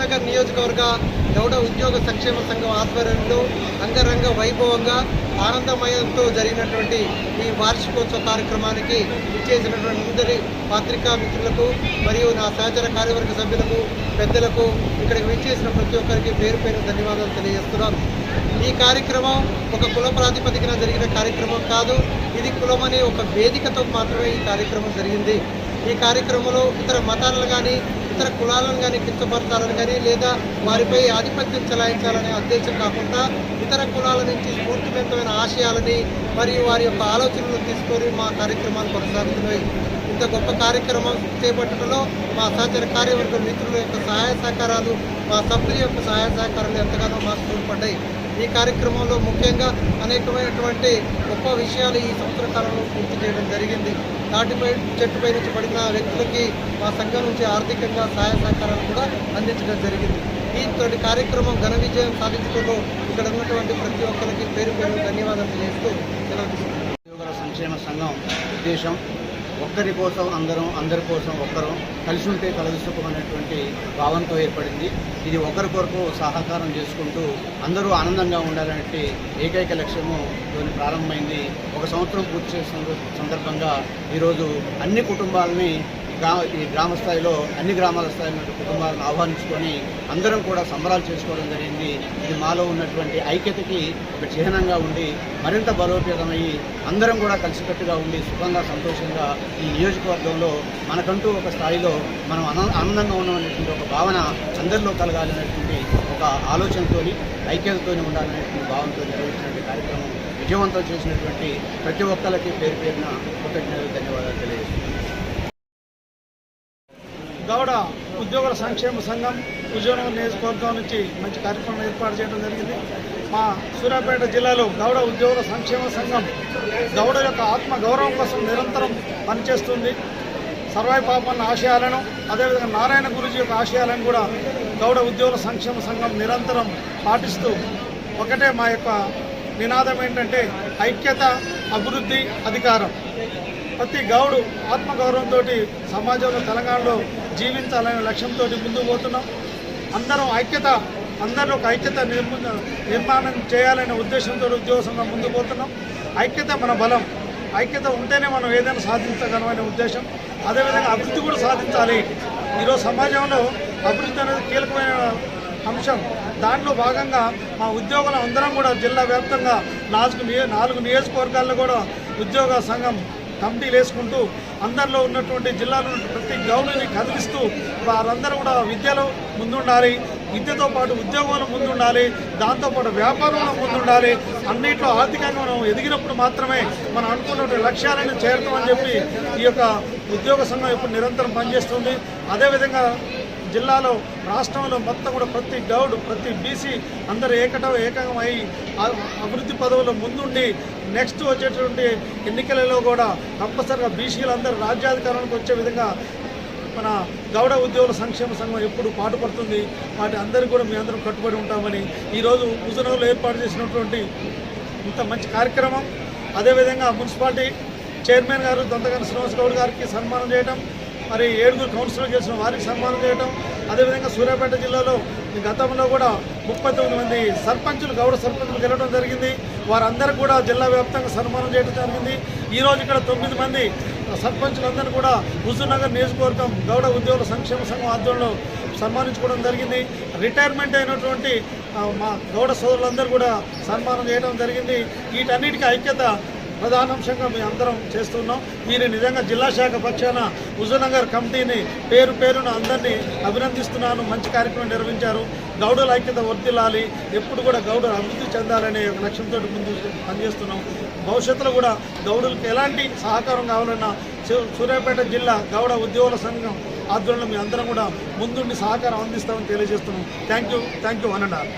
హుజూర్నగర్ నియోజకవర్గ గౌడ ఉద్యోగ సంక్షేమ సంఘం ఆధ్వర్యంలో అంగరంగ వైభవంగా ఆనందమయంతో జరిగినటువంటి ఈ వార్షికోత్సవ కార్యక్రమానికి ఇచ్చేసినటువంటి అందరి పత్రికా మిత్రులకు మరియు నా సహచర కార్యవర్గ సభ్యులకు పెద్దలకు ఇక్కడికి విచ్చేసిన ప్రతి ఒక్కరికి పేరు పేరు ధన్యవాదాలు తెలియజేస్తున్నాను. ఈ కార్యక్రమం ఒక కుల ప్రాతిపదికన జరిగిన కార్యక్రమం కాదు. ఇది కులం అనే ఒక వేదికతో మాత్రమే ఈ కార్యక్రమం జరిగింది. ఈ కార్యక్రమంలో ఇతర మతాలను కానీ ఇతర కులాలను కానీ కించపరచాలని కానీ లేదా వారిపై ఆధిపత్యం చెలాయించాలనే ఉద్దేశం కాకుండా ఇతర కులాల నుంచి స్ఫూర్తివంతమైన ఆశయాలని మరియు వారి యొక్క ఆలోచనలు తీసుకొని మా కార్యక్రమాలు కొనసాగుతున్నాయి. ఇంత గొప్ప కార్యక్రమం చేపట్టడంలో మా సహచర కార్యవర్గ మిత్రుల యొక్క సహాయ సహకారాలు, మా సభ్యుల యొక్క సహాయ సహకారాలు ఎంతగానో మాకు తోడ్పడ్డాయి. ఈ కార్యక్రమంలో ముఖ్యంగా అనేకమైనటువంటి గొప్ప విషయాలు ఈ సంవత్సర కాలంలో పూర్తి చేయడం జరిగింది. తాటిపై చెట్టుపై నుంచి పడిన వ్యక్తులకి మా సంఘం నుంచి ఆర్థికంగా సహాయ సహకారాలు కూడా అందించడం జరిగింది. ఈ తోటి కార్యక్రమం ఘన విజయం సాధించడంలో ఇక్కడ ఉన్నటువంటి ప్రతి ఒక్కరికి పేరు పేరు ధన్యవాదాలు తెలియజేస్తూ సెలవు తీసుకుంటున్నాను. ఉద్యోగుల సంక్షేమ సంఘం ఉద్దేశం ఒక్కరి కోసం అందరి కోసం ఒక్కరు కలిసి ఉంటే కలదుసుకం అనేటువంటి భావంతో ఏర్పడింది. ఇది ఒకరి కొరకు సహకారం చేసుకుంటూ అందరూ ఆనందంగా ఉండాలనే ఏకైక లక్ష్యముతో ప్రారంభమైంది. ఒక సంవత్సరం పూర్తి చేసిన సందర్భంగా ఈరోజు అన్ని కుటుంబాలని ఈ గ్రామ స్థాయిలో అన్ని గ్రామాల స్థాయిలో కుటుంబాలను ఆహ్వానించుకొని అందరం కూడా సంబరాలు చేసుకోవడం జరిగింది. ఇది మాలో ఉన్నటువంటి ఐక్యతకి ఒక చిహ్నంగా ఉండి మరింత బలోపేతమయ్యి అందరం కూడా కలిసికట్టుగా ఉండి సుఖంగా సంతోషంగా ఈ నియోజకవర్గంలో మనకంటూ ఒక స్థాయిలో మనం ఆనందంగా ఉన్నామనేటువంటి ఒక భావన అందరిలో కలగాలనేటువంటి ఒక ఆలోచనతో ఐక్యతతో ఉండాలనేటువంటి భావనతో నిర్వహించినటువంటి కార్యక్రమం విజయవంతం చేసినటువంటి ప్రతి ఒక్కరికి పేరు పేరున కృతజ్ఞతలు ధన్యవాదాలు తెలియజేస్తున్నాను. గౌడ ఉద్యోగుల సంక్షేమ సంఘం హుజూర్నగర్ నియోజకవర్గం నుంచి మంచి కార్యక్రమం ఏర్పాటు చేయడం జరిగింది. మా సూర్యాపేట జిల్లాలో గౌడ ఉద్యోగుల సంక్షేమ సంఘం గౌడ యొక్క ఆత్మ గౌరవం కోసం నిరంతరం పనిచేస్తుంది. సర్వాయి పాపన్న ఆశయాలను అదేవిధంగా నారాయణ గురుజీ యొక్క ఆశయాలను కూడా గౌడ ఉద్యోగుల సంక్షేమ సంఘం నిరంతరం పాటిస్తూ ఒకటే మా యొక్క నినాదం ఏంటంటే ఐక్యత, అభివృద్ధి, అధికారం. ప్రతి గౌడు ఆత్మగౌరవంతో సమాజంలో తెలంగాణలో జీవించాలనే లక్ష్యంతో ముందుకు పోతున్నాం. అందరూ ఒక ఐక్యత నిర్మాణం చేయాలనే ఉద్దేశంతో ఉద్యోగ సంఘం ముందుకు పోతున్నాం. ఐక్యత మన బలం. ఐక్యత ఉంటేనే మనం ఏదైనా సాధించగలమనే ఉద్దేశం. అదేవిధంగా అభివృద్ధి కూడా సాధించాలి. ఈరోజు సమాజంలో అభివృద్ధి అనేది కీలకమైన అంశం. దాంట్లో భాగంగా మా ఉద్యోగులు అందరం కూడా జిల్లా వ్యాప్తంగా 4 నియోజకవర్గాల్లో కూడా ఉద్యోగ సంఘం కమిటీలు వేసుకుంటూ అందరిలో ఉన్నటువంటి జిల్లాలో ప్రతి గౌడుని కదిలిస్తూ వారందరూ కూడా విద్యలో ముందుండాలి, విద్యతో పాటు ఉద్యోగంలో ముందుండాలి, దాంతోపాటు వ్యాపారంలో ముందుండాలి. అన్నింటిలో ఆర్థికంగా మనం ఎదిగినప్పుడు మాత్రమే మనం అనుకున్నటువంటి లక్ష్యాలను చేరుతామని చెప్పి ఈ యొక్క ఉద్యోగ సంఘం ఇప్పుడు నిరంతరం పనిచేస్తుంది. అదేవిధంగా జిల్లాలో రాష్ట్రంలో మొత్తం కూడా ప్రతి గౌడ్, ప్రతి బీసీ అందరూ ఏకంగమై అభివృద్ధి పదవుల్లో ముందుండి నెక్స్ట్ వచ్చేటువంటి ఎన్నికలలో కూడా కంపల్సరిగా బీసీలందరూ రాజ్యాధికారానికి వచ్చే విధంగా మన గౌడ ఉద్యోగుల సంక్షేమ సంఘం ఎప్పుడు పాటుపడుతుంది. వాటి అందరికీ కూడా మీ అందరం కట్టుబడి ఉంటామని ఈరోజు హుజూర్నగర్లో ఏర్పాటు చేసినటువంటి ఇంత మంచి కార్యక్రమం, అదేవిధంగా మున్సిపాలిటీ చైర్మన్ గారు దొంతగని శ్రీనివాస్ గౌడ్ గారికి సన్మానం చేయడం, మరి 7 కౌన్సిలర్ చేసిన వారికి సన్మానం చేయడం, అదేవిధంగా సూర్యాపేట జిల్లాలో గతంలో కూడా 39 మంది సర్పంచులు గౌడ సర్పంచులు గెలవడం జరిగింది. వారందరూ కూడా జిల్లా వ్యాప్తంగా సన్మానం చేయడం జరిగింది. ఈరోజు ఇక్కడ 9 మంది సర్పంచులందరూ కూడా హుజూర్నగర్ నియోజకవర్గం గౌడ ఉద్యోగుల సంక్షేమ సంఘం ఆధ్వర్యంలో సన్మానించుకోవడం జరిగింది. రిటైర్మెంట్ అయినటువంటి మా గౌడ సోదరులందరూ కూడా సన్మానం చేయడం జరిగింది. వీటన్నిటికీ ఐక్యత ప్రధానాంశంగా మేము అందరం చేస్తున్నాం. మీరు నిజంగా జిల్లా శాఖ పక్షాన హుజూర్నగర్ కమిటీని పేరున అందరినీ అభినందిస్తున్నాను. మంచి కార్యక్రమం నిర్వహించారు. గౌడుల ఐక్యత వర్ధిల్లాలి, ఎప్పుడు కూడా గౌడులు అభివృద్ధి చెందాలనే ఒక లక్ష్యంతో ముందు పనిచేస్తున్నాం. భవిష్యత్తులో కూడా గౌడులకు ఎలాంటి సహకారం కావాలన్నా సూర్యాపేట జిల్లా గౌడ ఉద్యోగుల సంఘం ఆధ్వర్యంలో మీ అందరం కూడా ముందుండి సహకారం అందిస్తామని తెలియజేస్తున్నాం. Thank you 1 and all.